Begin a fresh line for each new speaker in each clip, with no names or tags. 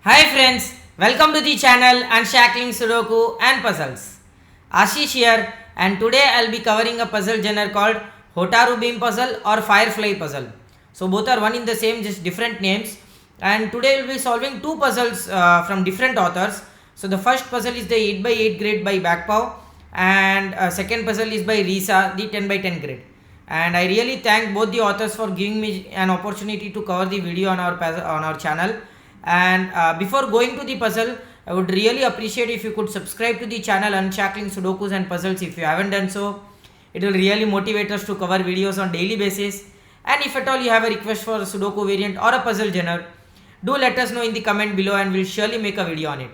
Hi friends, welcome to the channel Unshackling Sudoku and Puzzles. Ashish here, and today I'll be covering a puzzle genre called Hotaru Beam Puzzle or Firefly Puzzle. So both are one in the same, just different names. And today we'll be solving two puzzles from different authors. So the first puzzle is the 8x8 grade by Bakpao, and second puzzle is by Risa, the 10x10 grade. And I really thank both the authors for giving me an opportunity to cover the video on our channel. And before going to the puzzle, I would really appreciate if you could subscribe to the channel Unshackling Sudokus and Puzzles if you haven't done so. It will really motivate us to cover videos on daily basis. And if at all you have a request for a Sudoku variant or a puzzle genre, do let us know in the comment below and we'll surely make a video on it.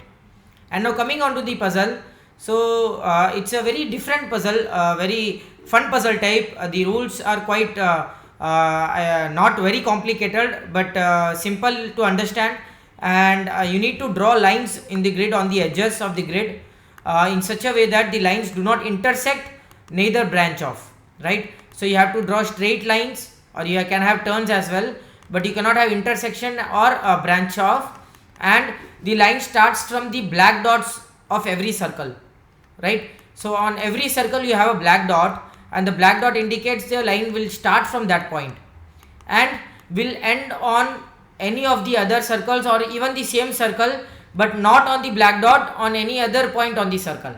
And now coming on to the puzzle. So it's a very different puzzle, very fun puzzle type. The rules are quite not very complicated but simple to understand, and you need to draw lines in the grid on the edges of the grid in such a way that the lines do not intersect, neither branch off, right? So you have to draw straight lines, or you can have turns as well, but you cannot have intersection or a branch off. And the line starts from the black dots of every circle, right? So on every circle you have a black dot, and the black dot indicates the line will start from that point and will end on any of the other circles or even the same circle, but not on the black dot on any other point on the circle.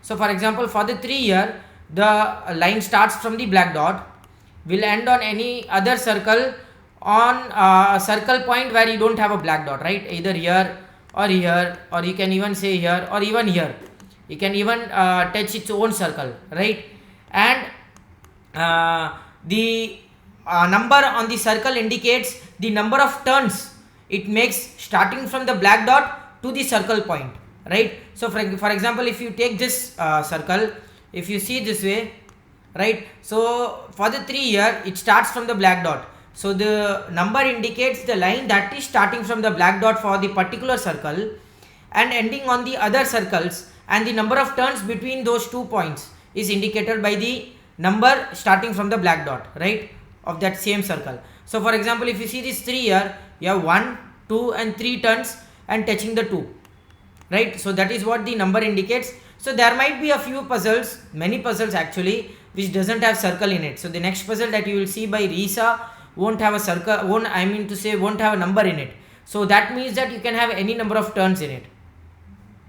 So for example, for the 3 here, the line starts from the black dot, will end on any other circle on a circle point where you don't have a black dot, right? Either here, or you can even say here, or even here. You can even touch its own circle, right? And the number on the circle indicates the number of turns it makes starting from the black dot to the circle point, right? So for example, if you take this circle, if you see this way, right? So for the 3 here, it starts from the black dot. So the number indicates the line that is starting from the black dot for the particular circle and ending on the other circles, and the number of turns between those 2 points is indicated by the number starting from the black dot, right, of that same circle. So for example, if you see this 3 here, you have 1, 2 and 3 turns and touching the 2, right? So that is what the number indicates. So there might be a few puzzles, many puzzles actually, which doesn't have circle in it. So the next puzzle that you will see by Risa won't have a circle, won't have a number in it. So that means that you can have any number of turns in it,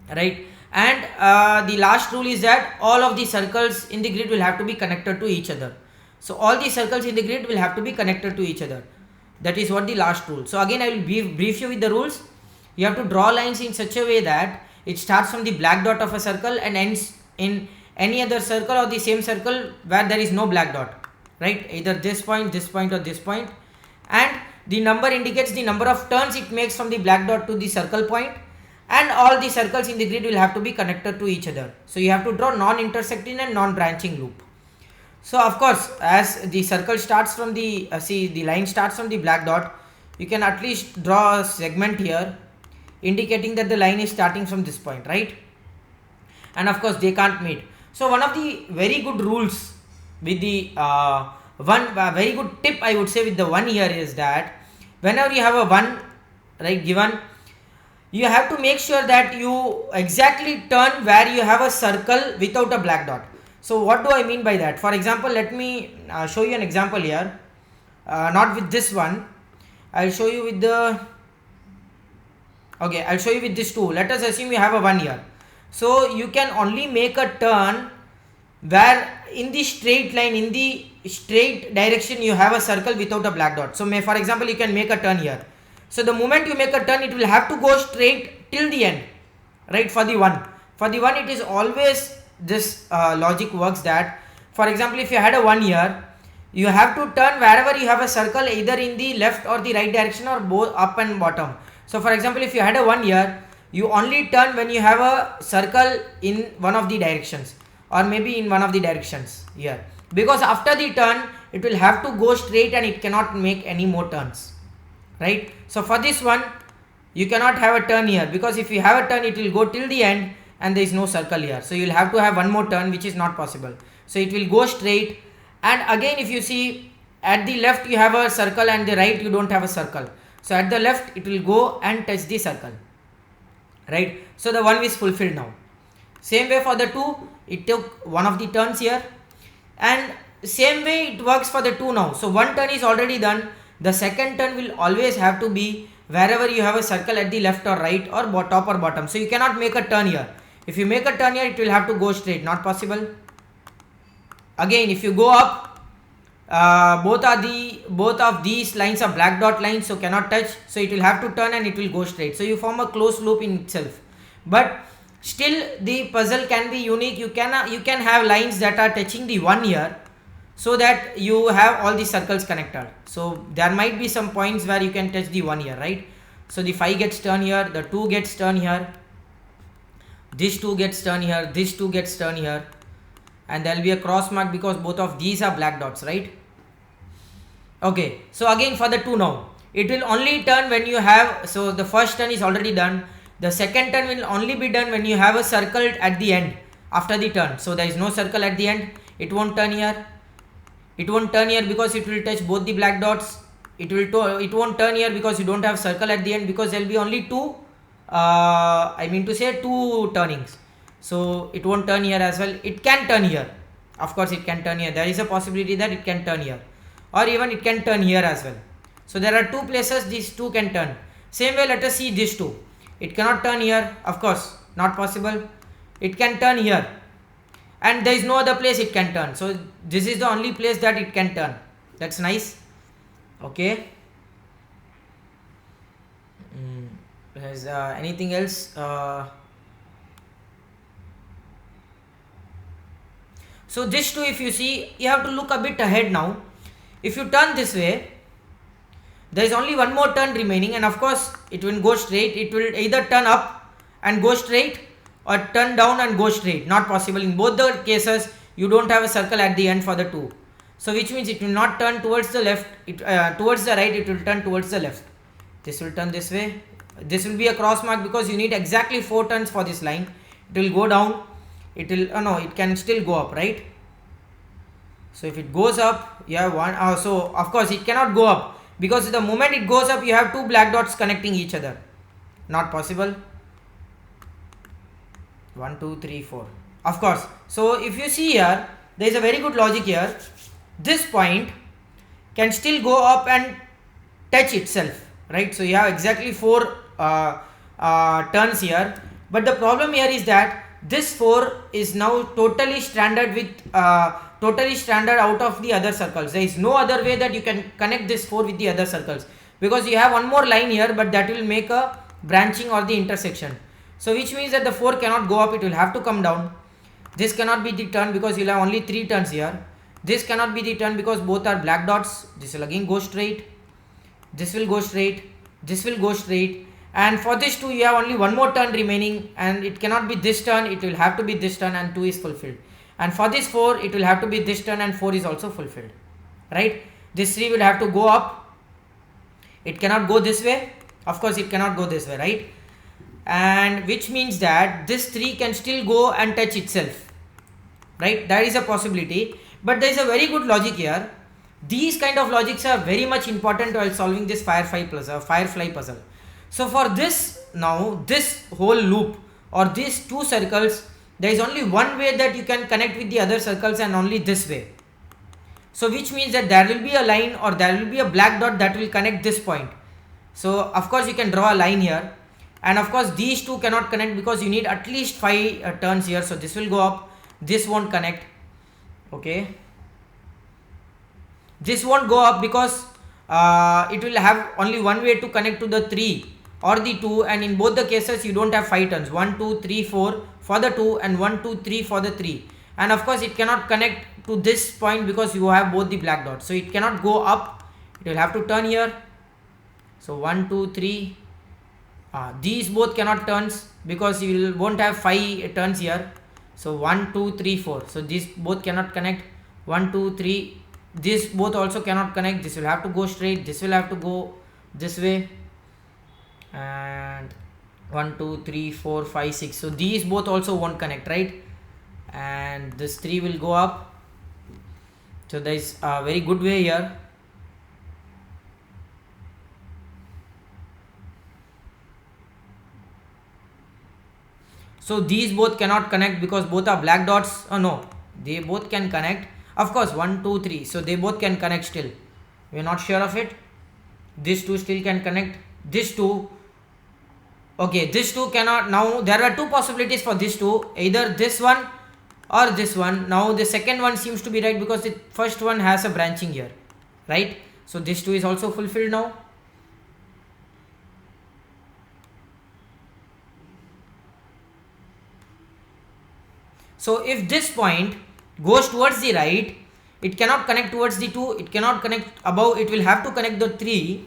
right? And the last rule is that all of the circles in the grid will have to be connected to each other. So all the circles in the grid will have to be connected to each other. That is what the last rule. So again, I will brief you with the rules. You have to draw lines in such a way that it starts from the black dot of a circle and ends in any other circle or the same circle where there is no black dot, right? Either this point or this point. And the number indicates the number of turns it makes from the black dot to the circle point, and all the circles in the grid will have to be connected to each other. So you have to draw non-intersecting and non-branching loop. So of course, as the circle starts from the the line starts from the black dot, you can at least draw a segment here indicating that the line is starting from this point, right? And of course they can't meet. So one of the very good rules with the very good tip I would say with the 1 here is that whenever you have a 1, right, given, you have to make sure that you exactly turn where you have a circle without a black dot. So what do I mean by that? For example, let me show you an example here, not with this one. I'll show you with the I'll show you with this 2. Let us assume you have a 1 here. So you can only make a turn where in the straight line, in the straight direction, you have a circle without a black dot. So for example, you can make a turn here. So the moment you make a turn, it will have to go straight till the end, right? For the 1, it is always this logic works that, for example, if you had a 1 here, you have to turn wherever you have a circle, either in the left or the right direction, or both up and bottom. So for example, if you had a 1 here, you only turn when you have a circle in one of the directions, or maybe in one of the directions here, because after the turn it will have to go straight and it cannot make any more turns, right? So for this one, you cannot have a turn here, because if you have a turn, it will go till the end and there is no circle here. So you will have to have one more turn, which is not possible. So it will go straight. And again, if you see at the left you have a circle and the right you don't have a circle. So at the left it will go and touch the circle, right? So the 1 is fulfilled now. Same way for the 2, it took one of the turns here, and same way it works for the 2 now. So one turn is already done. The second turn will always have to be wherever you have a circle at the left or right or top or bottom. So you cannot make a turn here. If you make a turn here, it will have to go straight, not possible. Again, if you go up, both of these lines are black dot lines, so cannot touch, so it will have to turn and it will go straight. So you form a closed loop in itself, but still the puzzle can be unique. You can have lines that are touching the 1 here, so that you have all the circles connected. So there might be some points where you can touch the 1 here, right? So the 5 gets turned here, the 2 gets turned here, this 2 gets turned here, this 2 gets turned here, and there will be a cross mark because both of these are black dots, right? Okay, so again for the 2 now, it will only turn when you have, so the first turn is already done. The second turn will only be done when you have a circle at the end after the turn. So there is no circle at the end, it won't turn here. It won't turn here because it will touch both the black dots. It won't turn here because you don't have circle at the end, because there will be only two, I mean to say 2 turnings. So it won't turn here as well. It can turn here, of course it can turn here. There is a possibility that it can turn here, or even it can turn here as well. So there are 2 places these 2 can turn. Same way, let us see this 2. It cannot turn here, of course, not possible. It can turn here, and there is no other place it can turn. So this is the only place that it can turn. That's nice. Okay. Is anything else? So this 2, if you see, you have to look a bit ahead now. If you turn this way, there is only one more turn remaining, and of course it will go straight. It will either turn up and go straight, or turn down and go straight. Not possible. In both the cases, you don't have a circle at the end for the 2. So which means it will not turn towards the left, towards the right, it will turn towards the left. This will turn this way. This will be a cross mark because you need exactly 4 turns for this line. It will go down. It will, no, it can still go up, right? So if it goes up, you have one. So of course it cannot go up, because the moment it goes up, you have 2 black dots connecting each other. Not possible. 1, 2, 3, 4. Of course. So if you see here, there is a very good logic here. This point can still go up and touch itself, right? So you have exactly 4 turns here, but the problem here is that this 4 is now totally stranded with out of the other circles. There is no other way that you can connect this 4 with the other circles, because you have one more line here, but that will make a branching or the intersection. So which means that the 4 cannot go up, it will have to come down. This cannot be the turn because you will have only 3 turns here. This cannot be the turn because both are black dots. This will again go straight. This will go straight. This will go straight. And for this 2, you have only one more turn remaining, and it cannot be this turn, it will have to be this turn, and 2 is fulfilled. And for this 4, it will have to be this turn, and 4 is also fulfilled, right? This 3 will have to go up. It cannot go this way. Of course, it cannot go this way, right? And which means that this 3 can still go and touch itself, right? That is a possibility, but there is a very good logic here. These kind of logics are very much important while solving this firefly puzzle. So for this, now this whole loop or these 2 circles, there is only one way that you can connect with the other circles, and only this way. So which means that there will be a line, or there will be a black dot that will connect this point. So of course you can draw a line here, and of course these 2 cannot connect because you need at least 5 turns here. So this will go up, this won't connect. Okay, this won't go up because it will have only one way to connect to the 3 or the 2, and in both the cases you don't have 5 turns. 1, 2, 3, 4 for the 2, and 1, 2, 3 for the 3. And of course it cannot connect to this point because you have both the black dots. So it cannot go up, it will have to turn here. So 1, 2, 3, these both cannot turns because you won't have 5 turns here. So 1, 2, 3, 4. So these both cannot connect. 1, 2, 3. This both also cannot connect. This will have to go straight. This will have to go this way. And 1, 2, 3, 4, 5, 6. So these both also won't connect, right? And this 3 will go up. So there is a very good way here. So these both cannot connect because both are black dots. Oh no, they both can connect. Of course, 1, 2, 3. So they both can connect still. We are not sure of it. This two still can connect. This two. Okay, this two cannot. Now there are two possibilities for this two. Either this one or this one. Now the second one seems to be right because the first one has a branching here. Right? So this two is also fulfilled now. So if this point goes towards the right, it cannot connect towards the 2, it cannot connect above, it will have to connect the 3,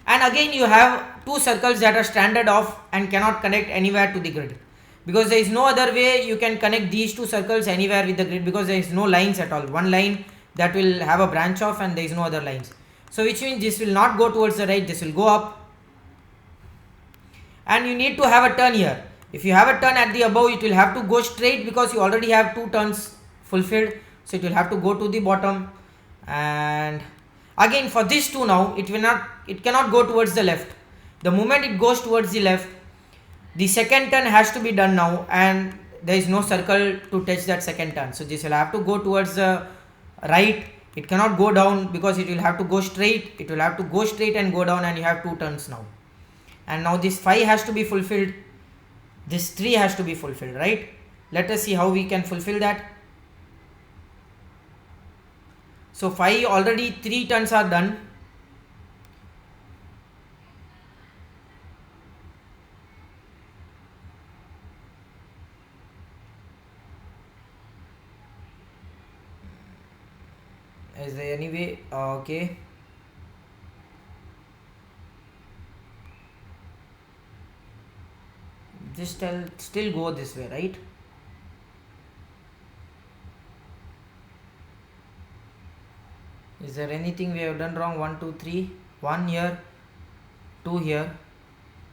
and again you have two circles that are stranded off and cannot connect anywhere to the grid, because there is no other way you can connect these two circles anywhere with the grid, because there is no lines at all. One line that will have a branch off and there is no other lines. So which means this will not go towards the right, this will go up, and you need to have a turn here. If you have a turn at the above, it will have to go straight because you already have two turns fulfilled. So it will have to go to the bottom, and again for this two now it cannot go towards the left. The moment it goes towards the left, the second turn has to be done now, and there is no circle to touch that second turn. So this will have to go towards the right. It cannot go down because it will have to go straight. It will have to go straight and go down, and you have two turns now. And now this 5 has to be fulfilled. This 3 has to be fulfilled, right? Let us see how we can fulfill that. So 5 already 3 turns are done. Is there any way? Okay. This still go this way, right? Is there anything we have done wrong? 1, 2, 3. 1 here, 2 here,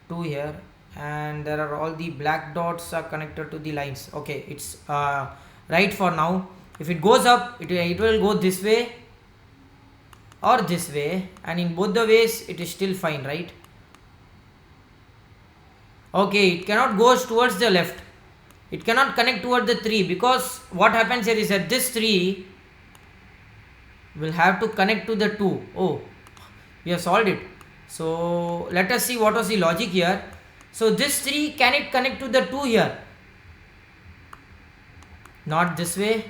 2 here, and there are all the black dots are connected to the lines. Okay, it's right for now. If it goes up, it will go this way or this way, and in both the ways it is still fine, right? Okay, it cannot go towards the left. It cannot connect toward the 3, because what happens here is that this 3 will have to connect to the 2. Oh, we have solved it. So let us see what was the logic here. So this 3, can it connect to the 2 here? Not this way,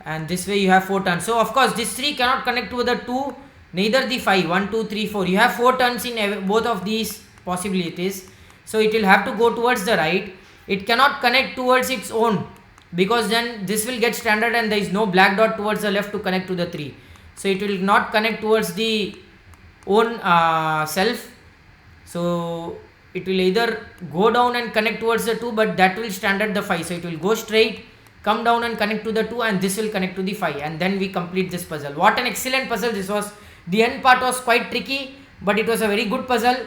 and this way you have 4 turns. So of course this 3 cannot connect to the 2, neither the 5. 1, 2, 3, 4. You have 4 turns in both of these possibilities. So it will have to go towards the right. It cannot connect towards its own, because then this will get stranded and there is no black dot towards the left to connect to the 3. So it will not connect towards the own self. So it will either go down and connect towards the 2, but that will stranded the 5. So it will go straight, come down and connect to the 2, and this will connect to the 5, and then we complete this puzzle. What an excellent puzzle this was. The end part was quite tricky, but it was a very good puzzle,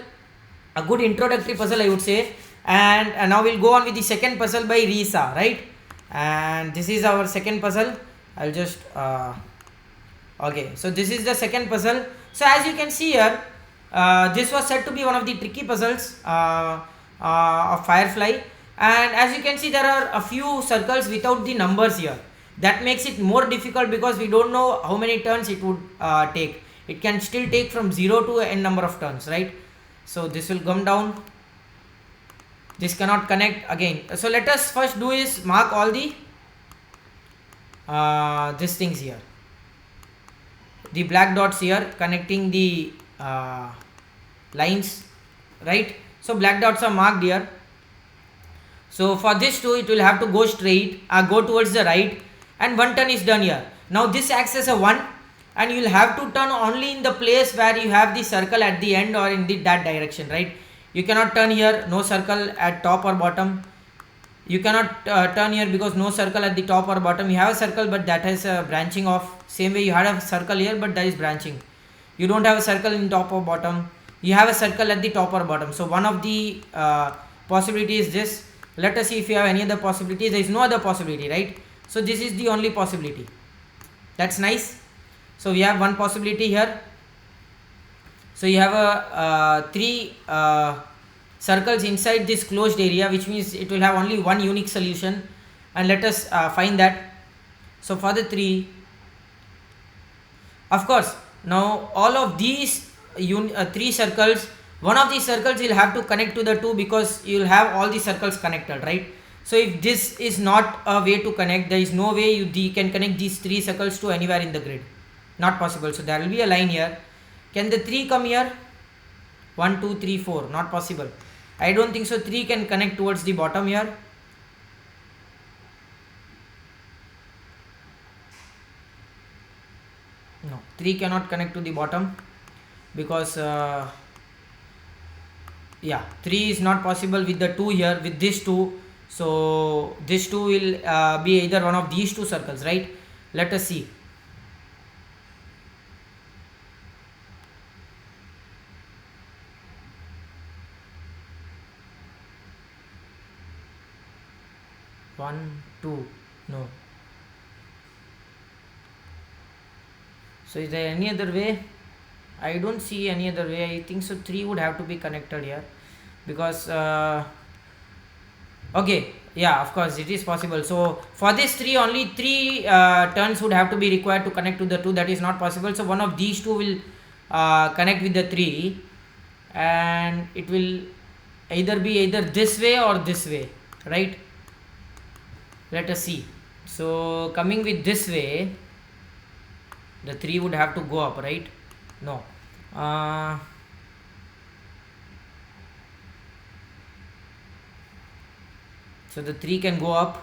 a good introductory puzzle I would say. And now we'll go on with the second puzzle by Risa, right? And this is our second puzzle. I'll just okay, so this is the second puzzle. So as you can see here, this was said to be one of the tricky puzzles of Firefly, and as you can see there are a few circles without the numbers here. That makes it more difficult because we don't know how many turns it would take. It can still take from 0 to n number of turns, right? So this will come down, this cannot connect again. So let us first do is mark all the these things here, the black dots here connecting the lines, right? So black dots are marked here. So for this too, it will have to go straight, go towards the right, and 1 turn is done here. Now this acts as a 1, and you will have to turn only in the place where you have the circle at the end or in that direction, right? You cannot turn here, no circle at top or bottom. You cannot turn here because no circle at the top or bottom. You have a circle, but that has a branching off. Same way you had a circle here, but that is branching. You don't have a circle in top or bottom. You have a circle at the top or bottom. So one of the possibility is this. Let us see if you have any other possibilities. There is no other possibility, right? So this is the only possibility. That's nice. So we have one possibility here. So you have a 3 circles inside this closed area, which means it will have only one unique solution, and let us find that. So for the 3, of course, now all of these 3 circles, one of these circles will have to connect to the 2 because you will have all the circles connected, right? So if this is not a way to connect, there is no way you can connect these 3 circles to anywhere in the grid. Not possible. So there will be a line here. Can the 3 come here? 1, 2, 3, 4. Not possible. I don't think so. 3 can connect towards the bottom here. No, 3 cannot connect to the bottom because 3 is not possible with the 2 here, with this 2. So this 2 will be either one of these 2 circles, right? Let us see. One, two, no. So is there any other way? I don't see any other way. I think so 3 would have to be connected here because okay, yeah, of course it is possible. So for this 3, only 3 turns would have to be required to connect to the 2. That is not possible. So one of these 2 will connect with the 3, and it will either be either this way or this way, right? Let us see. So coming with this way, the 3 would have to go up, right? No. So the 3 can go up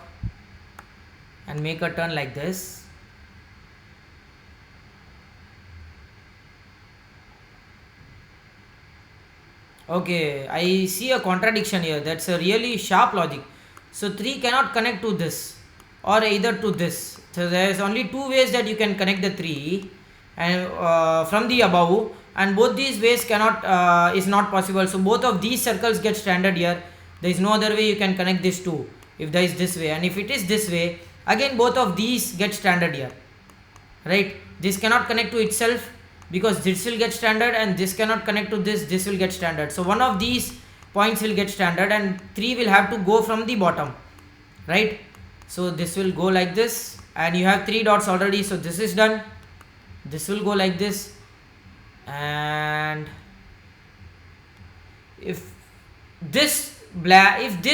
and make a turn like this. Okay, I see a contradiction here. That's a really sharp logic. So 3 cannot connect to this or either to this. So there is only 2 ways that you can connect the 3 and from the above, and both these ways cannot is not possible. So both of these circles get stranded here. There is no other way you can connect this 2 if there is this way, and if it is this way, again both of these get stranded here, right? This cannot connect to itself because this will get stranded, and this cannot connect to this will get stranded. So one of these points will get stranded, and 3 will have to go from the bottom, right? So this will go like this, and you have 3 dots already. So this is done. This will go like this, and if this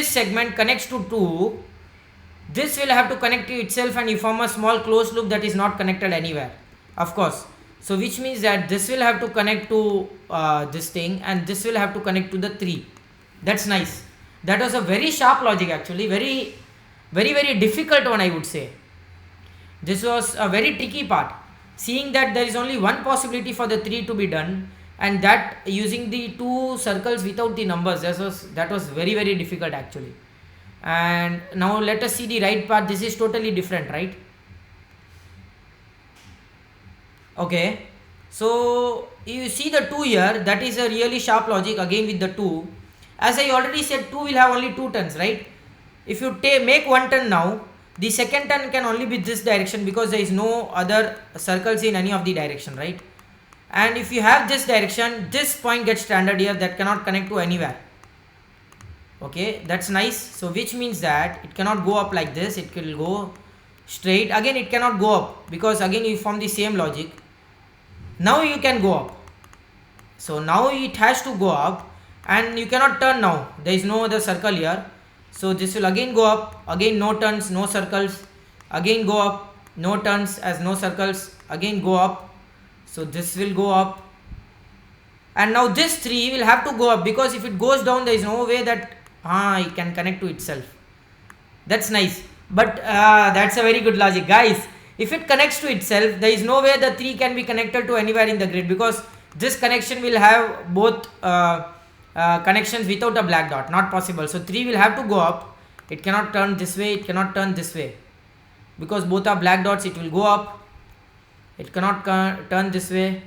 segment connects to 2, this will have to connect to itself, and you form a small closed loop that is not connected anywhere, of course. So which means that this will have to connect to this thing, and this will have to connect to the 3. That's nice. That was a very sharp logic, actually. Very, very, very difficult one, I would say. This was a very tricky part. Seeing that there is only one possibility for the 3 to be done, and that using the 2 circles without the numbers, that was very, very difficult, actually. And now let us see the right part. This is totally different, right? Okay, so you see the 2 here. That is a really sharp logic again with the 2. As I already said, 2 will have only 2 turns, right? If you make 1 turn now, the second turn can only be this direction because there is no other circles in any of the direction, right? And if you have this direction, this point gets stranded here, that cannot connect to anywhere. Okay, that's nice. So which means that it cannot go up like this. It will go straight. Again, it cannot go up because again you form the same logic. Now you can go up. So now it has to go up, and you cannot turn now. There is no other circle here. So this will again go up. Again no turns, no circles. Again go up, no turns as no circles. Again go up. So this will go up. And now this 3 will have to go up because if it goes down, there is no way that it can connect to itself. That's nice. But that's a very good logic, guys. If it connects to itself, there is no way the 3 can be connected to anywhere in the grid because this connection will have both connections without a black dot. Not possible. So 3 will have to go up. It cannot turn this way. It cannot turn this way because both are black dots. It will go up. It cannot turn this way.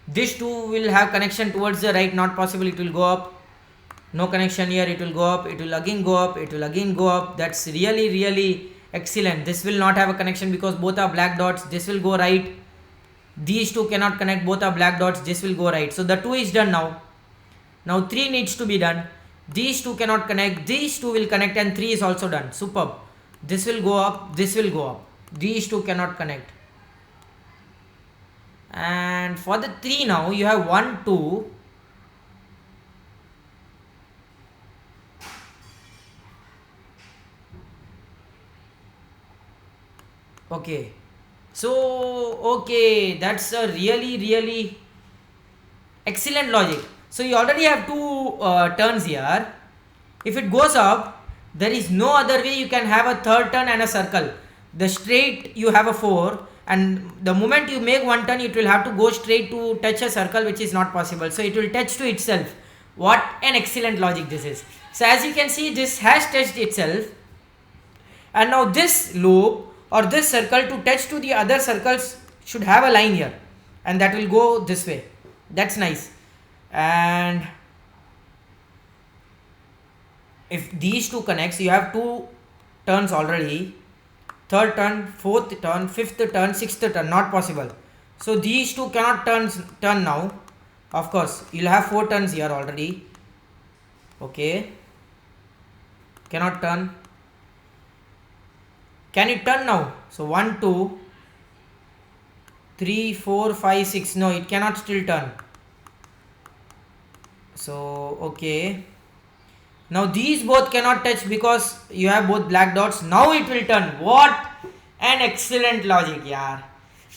This 2 will have connection towards the right. Not possible. It will go up. No connection here. It will go up. It will again go up. It will again go up. That's really, really excellent. This will not have a connection because both are black dots. This will go right. These 2 cannot connect. Both are black dots. This will go right. So the 2 is done now. Now 3 needs to be done. These two cannot connect, these two will connect, and 3 is also done. Superb. This will go up, this will go up. These two cannot connect. And for the 3 now, you have 1, 2. Okay. So, okay, that's a really excellent logic. So you already have 2 turns here. If it goes up, there is no other way you can have a third turn and a circle. The straight you have a 4, and the moment you make one turn, it will have to go straight to touch a circle, which is not possible. So it will touch to itself. What an excellent logic this is. So as you can see, this has touched itself, and now this loop or this circle to touch to the other circles should have a line here, and that will go this way. That's nice. And if these two connects, you have 2 turns already. Third turn, fourth turn, fifth turn, sixth turn, not possible. So these two cannot turn now. Of course, you'll have 4 turns here already. Okay, cannot turn. Can it turn now? So 1, 2, 3, 4, 5, 6. No, it cannot still turn. So okay, now these both cannot touch because you have both black dots. Now it will turn. What an excellent logic, yaar.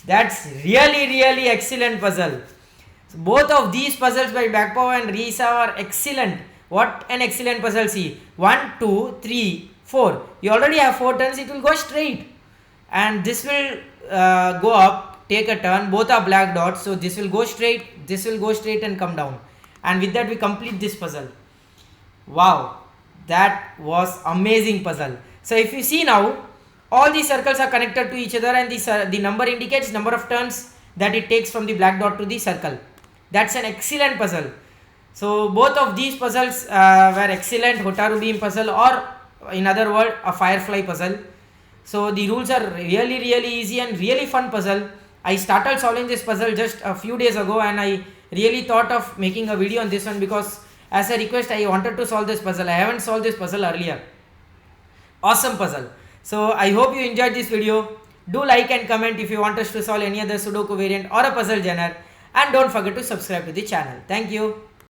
That's really excellent puzzle. So both of these puzzles by Bakpao and Risa are excellent. What an excellent puzzle. See, 1, 2, 3, 4. You already have 4 turns. It will go straight, and this will go up, take a turn. Both are black dots, so this will go straight, this will go straight and come down. And with that we complete this puzzle. Wow, that was amazing puzzle. So if you see now, all these circles are connected to each other, and the number indicates number of turns that it takes from the black dot to the circle. That's an excellent puzzle. So both of these puzzles were excellent. Hotaru beam puzzle, or in other word, a firefly puzzle. So the rules are really easy and really fun puzzle. I started solving this puzzle just a few days ago, and I really thought of making a video on this one because as a request I wanted to solve this puzzle. I haven't solved this puzzle earlier. Awesome puzzle. So I hope you enjoyed this video. Do like and comment if you want us to solve any other Sudoku variant or a puzzle genre, and don't forget to subscribe to the channel. Thank you.